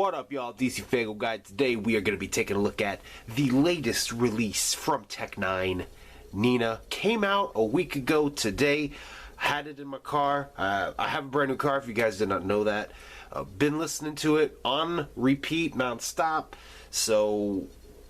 What up, y'all? DCFAYGOGUY. Today we are going to be taking a look at the latest release from N9ne. Came out a week ago today. Had it in my car. I have a brand new car, if you guys did not know that. Been listening to it on repeat, non-stop. So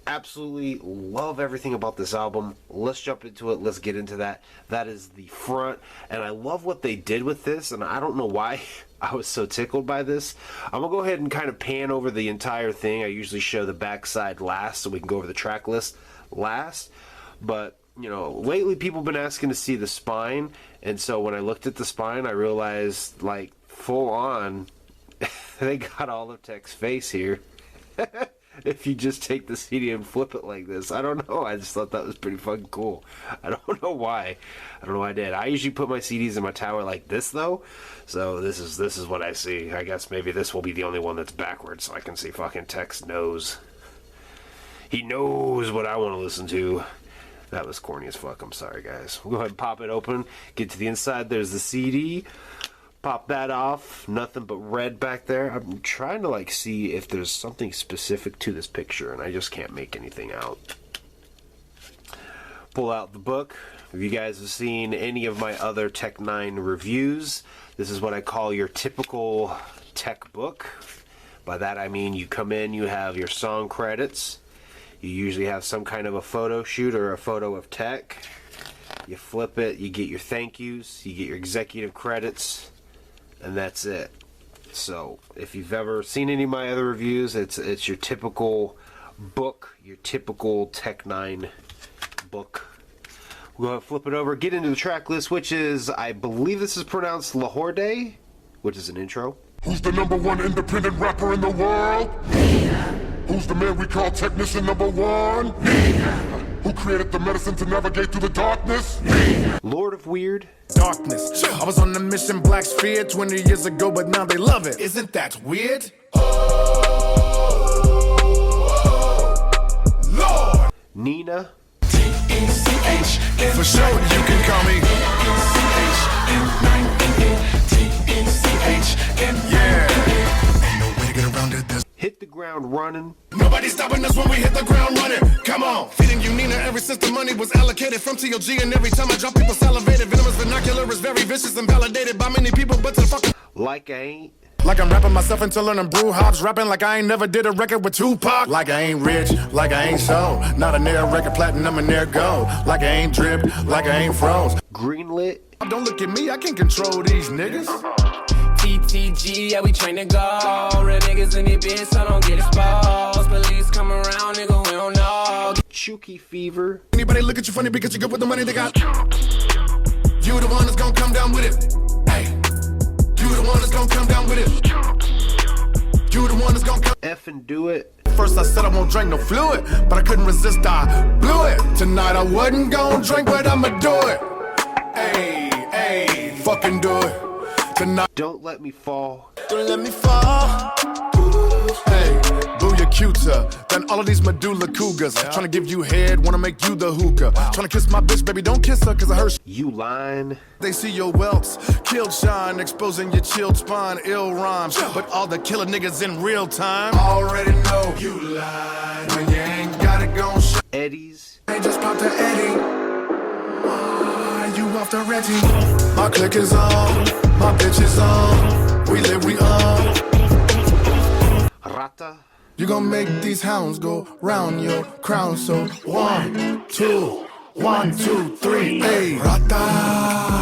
absolutely love everything about this album. Let's jump into it. Let's get into that. That is the front, and I love what they did with this, and I don't know why I was so tickled by this. I'm gonna go ahead and kind of pan over the entire thing. I usually show the backside last so we can go over the track list last, but you know, lately people have been asking to see the spine, and so when I looked at the spine I realized, like, full on they got all of Tech's face here. If you just take the CD and flip it like this. I don't know, I just thought that was pretty fucking cool. I don't know why. I don't know why I did. I usually put my CDs in my tower like this though. So this is what I see. I guess maybe this will be the only one that's backwards so I can see fucking Tech's nose. He knows what I want to listen to. That was corny as fuck. I'm sorry, guys. We'll go ahead and pop it open. Get to the inside. There's the CD. Pop that off. Nothing but red back there. I'm trying to like see if there's something specific to this picture, and I just can't make anything out. Pull out the book. If you guys have seen any of my other N9ne reviews, this is what I call your typical Tech book. By that I mean you come in, you have your song credits. You usually have some kind of a photo shoot or a photo of Tech. You flip it, you get your thank yous, you get your executive credits, and that's it. So if you've ever seen any of my other reviews, it's your typical book, your typical N9ne book. We'll go ahead and flip it over, get into the track list, which is, I believe this is pronounced Lahore, which is an intro. Who's the #1 independent rapper in the world? Who's the man we call technician #1? Who created the medicine to navigate through the darkness? Lord of Weird. Darkness. I was on the mission Black Sphere 20 years ago, but now they love it. Isn't that weird? Lord. N9ne. T-E-C-H. For sure, you can call me T-E-C-H. Yeah. Ain't no way to get around it. Hit the ground running. Nobody's stopping us when we hit the ground running. Come on. Feeding you N9ne ever since the money was allocated from TOG, and every time I drop people salivated. Venomous vernacular is very vicious and validated by many people, but to the fuck. Like I ain't. Like I'm rapping myself into learning brew hops, rapping like I ain't never did a record with Tupac. Like I ain't rich, like I ain't so. Not a near record platinum and near gold. Like I ain't dripped, like I ain't froze. Greenlit. Don't look at me, I can't control these niggas. TTG, yeah, we train to go. Real niggas in this bitch, so don't get exposed. Police come around, nigga, we don't know. Chooky Fever. Anybody look at you funny because you good with the money they got? You the one that's gonna come down with it. Hey, you the one that's gonna come down with it. You the one that's gonna come. F and do it. First I said I won't drink no fluid, but I couldn't resist, I blew it. Tonight I wasn't gonna drink, but I'ma do it. Hey, fucking do it. Tonight. Don't let me fall. Don't let me fall. Hey, boo, you're cuter than all of these medulla cougars. Trying to give you head, wanna make you the hookah. Trying to kiss my bitch, baby, don't kiss her, cause I heard you lying. They see your welts, killed shine, exposing your chilled spine, ill rhymes. But all the killer niggas in real time already know you lied. When you ain't got it gon' show. Eddie's. They just popped the Eddie. You off the Reggie. My click is on, my bitch is on. We live, we on. Rata. You gon' make these hounds go round your crown. So 1, 2, 1, 2, 3, hey. Rata.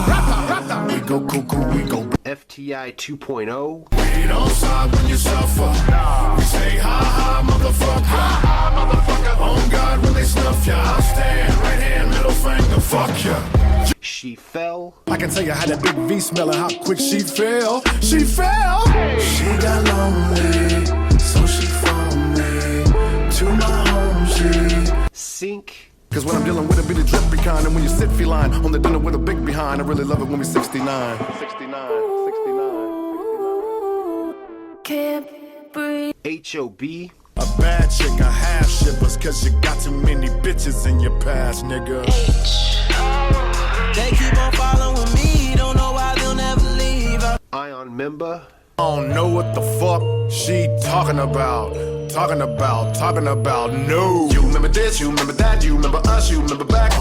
Rata. We go cuckoo, we go. FTI 2.0. We don't side when you suffer. We say ha ha motherfucker. Ha ha motherfucker. On God when they snuff ya. I'll stand right hand, middle finger, fuck ya. She fell. I can tell you how that big V smell and how quick she fell. She fell. She got lonely, so she phoned me to my home. She Sink. Cause when I'm dealing with a bit of drippy kind, and when you sit feline on the dinner with a big behind, I really love it when we 69. 69. Can't breathe. HOB. A bad chick, a half shippers, cause you got too many bitches in your past, nigga. They keep on following me, don't know why they'll never leave. Ion member. I don't know what the fuck she talking about. No. You remember this, you remember that, you remember us, you remember back.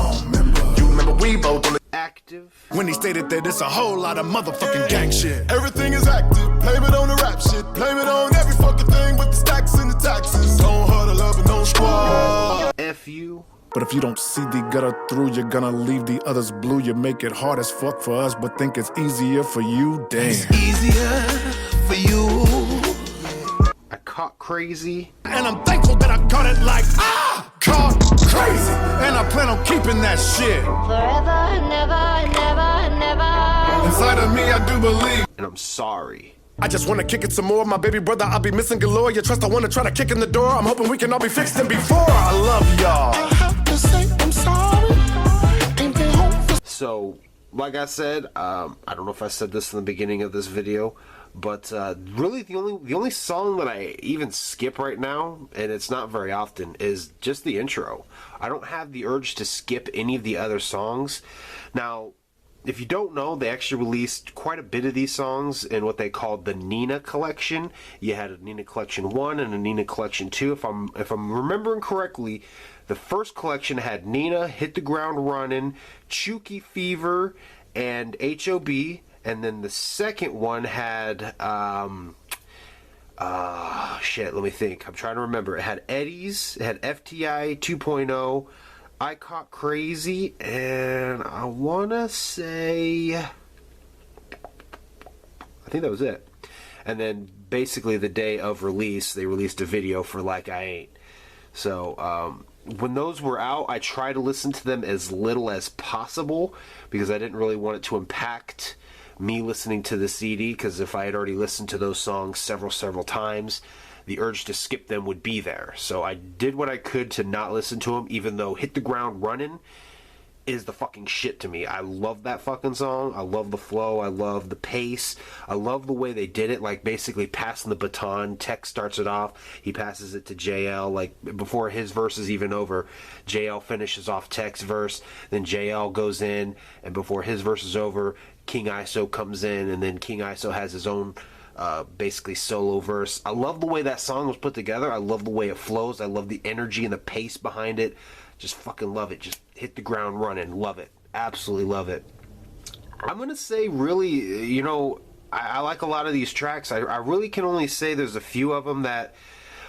You remember we both on the active. when he stated that it's a whole lot of motherfucking gang shit. Everything is active, blame it on the rap shit, blame it on every fucking thing with the stacks and the taxes. Don't huddle up and don't squad. F you. But if you don't see the gutter through, you're gonna leave the others blue. You make it hard as fuck for us, but think it's easier for you. Damn. It's easier for you. I caught crazy. And I'm thankful that I caught it like, caught crazy. And I plan on keeping that shit. Forever, never, never, never. Inside of me, I do believe. And I'm sorry. I just wanna kick it some more. My baby brother, I'll be missing galore. Your trust, I wanna try to kick in the door. I'm hoping we can all be fixed and before. I love y'all. I have to say I'm sorry. Ain't been home for So, like I said, I don't know if I said this in the beginning of this video, but really the only song that I even skip right now, and it's not very often, is just the intro. I don't have the urge to skip any of the other songs. Now, if you don't know, they actually released quite a bit of these songs in what they called the N9ne collection. You had a N9ne collection 1 and a N9ne collection 2. If I'm remembering correctly, the first collection had N9ne, Hit the Ground Running, Chooky Fever, and HOB. And then the second one had, shit, let me think. I'm trying to remember. It had Eddie's, it had FTI 2.0, I Caught Crazy, and I want to say, I think that was it. And then basically the day of release, they released a video for Like I Ain't. So, when those were out, I tried to listen to them as little as possible because I didn't really want it to impact me listening to the CD, because if I had already listened to those songs several times, the urge to skip them would be there. So I did what I could to not listen to them, even though Hit the Ground Running is the fucking shit to me. I love that fucking song. I love the flow. I love the pace. I love the way they did it, like basically passing the baton. Tech starts it off. He passes it to JL, like before his verse is even over. JL finishes off Tech's verse. Then JL goes in, and before his verse is over, King ISO comes in, and then King ISO has his own basically solo verse. I love the way that song was put together. I love the way it flows. I love the energy and the pace behind it. Just fucking love it. Just hit the ground running. Love it. Absolutely love it. I'm going to say really, you know, I like a lot of these tracks. I really can only say there's a few of them that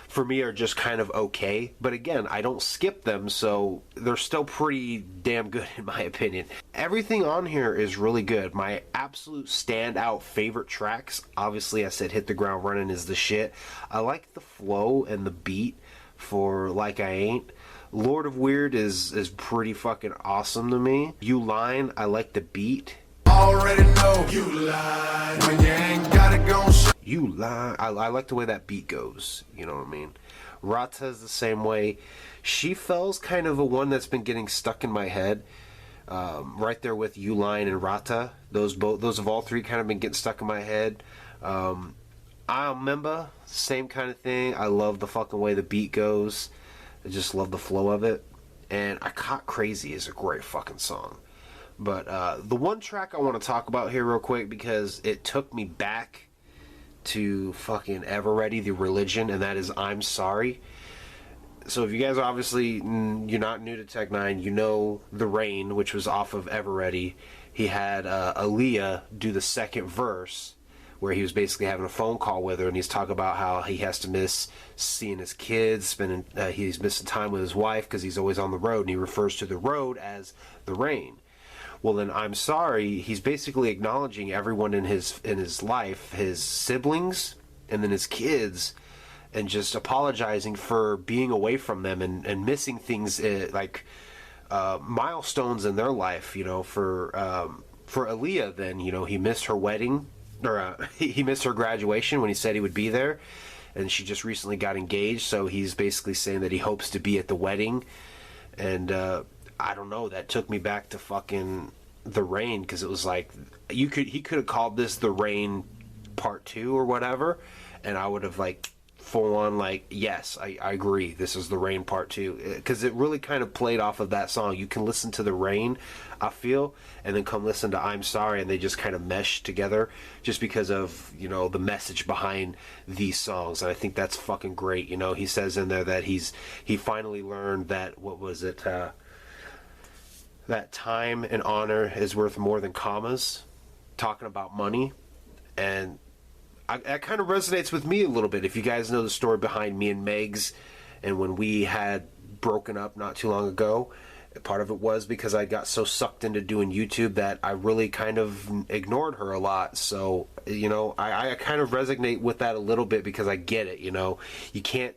for me are just kind of okay. But again, I don't skip them, so they're still pretty damn good in my opinion. Everything on here is really good. My absolute standout favorite tracks, obviously I said Hit the Ground Running is the shit. I like the flow and the beat for Like I Ain't. Lord of Weird is pretty fucking awesome to me. You Line, I like the beat. already know you lie when you ain't got it gon' show. You lie. I like the way that beat goes. You know what I mean? Rata's the same way. She Fell's kind of a one that's been getting stuck in my head. Right there with You Line and Rata. Those have all three kind of been getting stuck in my head. I remember, same kind of thing. I love the fucking way the beat goes. I just love the flow of it. And I Caught Crazy is a great fucking song. But the one track I want to talk about here real quick, because it took me back to fucking Ever Ready, The Religion, and that is I'm Sorry. So if you guys obviously, you're not new to Tech9, you know The Rain, which was off of Ever Ready. He had Aaliyah do the second verse, where he was basically having a phone call with her, and he's talking about how he has to miss seeing his kids, he's missing time with his wife because he's always on the road, and he refers to the road as the rain. Well, then I'm Sorry, he's basically acknowledging everyone in his life, his siblings, and then his kids, and just apologizing for being away from them and missing things like milestones in their life. You know, for Aaliyah, then, you know, he missed her wedding, or he missed her graduation when he said he would be there, and she just recently got engaged, so he's basically saying that he hopes to be at the wedding. And I don't know, that took me back to fucking The Rain, because it was like he could have called this The Rain Part 2 or whatever, and I would have like full on like, yes, I agree, this is the Rain part 2, because it really kind of played off of that song. You can listen to the Rain, I feel, and then come listen to I'm Sorry, and they just kind of mesh together just because of, you know, the message behind these songs. And I think that's fucking great. You know, he says in there that he finally learned that, what was it, that time and honor is worth more than commas, talking about money. And that kind of resonates with me a little bit. If you guys know the story behind me and Megs, and when we had broken up not too long ago, part of it was because I got so sucked into doing YouTube that I really kind of ignored her a lot. So, you know, I kind of resonate with that a little bit, because I get it. You know, you can't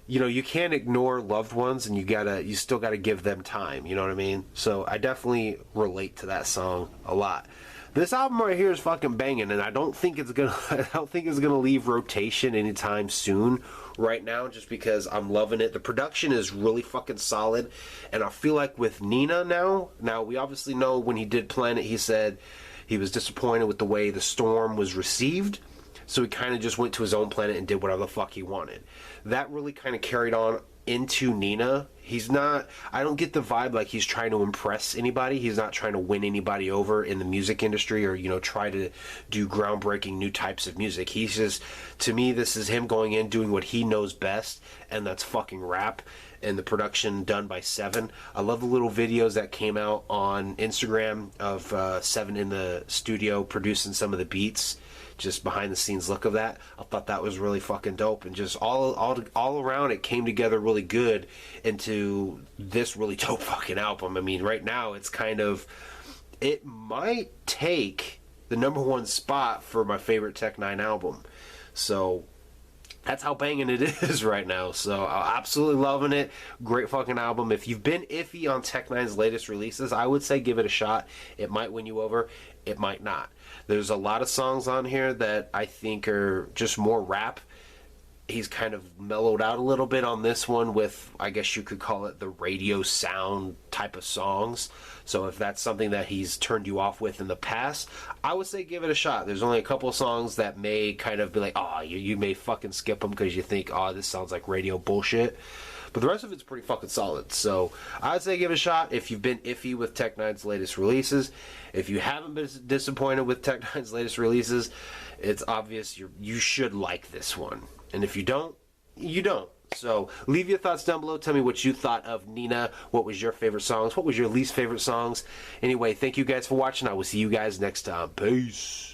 you can't ignore loved ones, and you still gotta give them time, you know what I mean? So I definitely relate to that song a lot. This album right here is fucking banging, and I don't think it's gonna leave rotation anytime soon right now, just because I'm loving it. The production is really fucking solid, and I feel like with N9na now we obviously know when he did Planet, he said he was disappointed with the way The Storm was received. So he kind of just went to his own planet and did whatever the fuck he wanted. That really kind of carried on into N9na. I don't get the vibe like he's trying to impress anybody. He's not trying to win anybody over in the music industry, or, you know, try to do groundbreaking new types of music. He's just, to me, this is him going in, doing what he knows best, and that's fucking rap. And the production done by Seven. I love the little videos that came out on Instagram of Seven in the studio producing some of the beats. Just behind the scenes look of that. I thought that was really fucking dope, and just all around it came together really good into this really dope fucking album. I mean, right now it might take the #1 spot for my favorite N9ne album. So that's how banging it is right now. So I'm absolutely loving it. Great fucking album. If you've been iffy on N9ne's latest releases, I would say give it a shot. It might win you over. It might not. There's a lot of songs on here that I think are just more rap. He's kind of mellowed out a little bit on this one with, I guess you could call it, the radio sound type of songs. So if that's something that he's turned you off with in the past, I would say give it a shot. There's only a couple of songs that may kind of be like, you may fucking skip them because you think, this sounds like radio bullshit. But the rest of it's pretty fucking solid. So I'd say give it a shot if you've been iffy with N9ne's latest releases. If you haven't been disappointed with N9ne's latest releases, it's obvious you should like this one. And if you don't, you don't. So leave your thoughts down below. Tell me what you thought of N9na. What was your favorite songs? What was your least favorite songs? Anyway, thank you guys for watching. I will see you guys next time. Peace.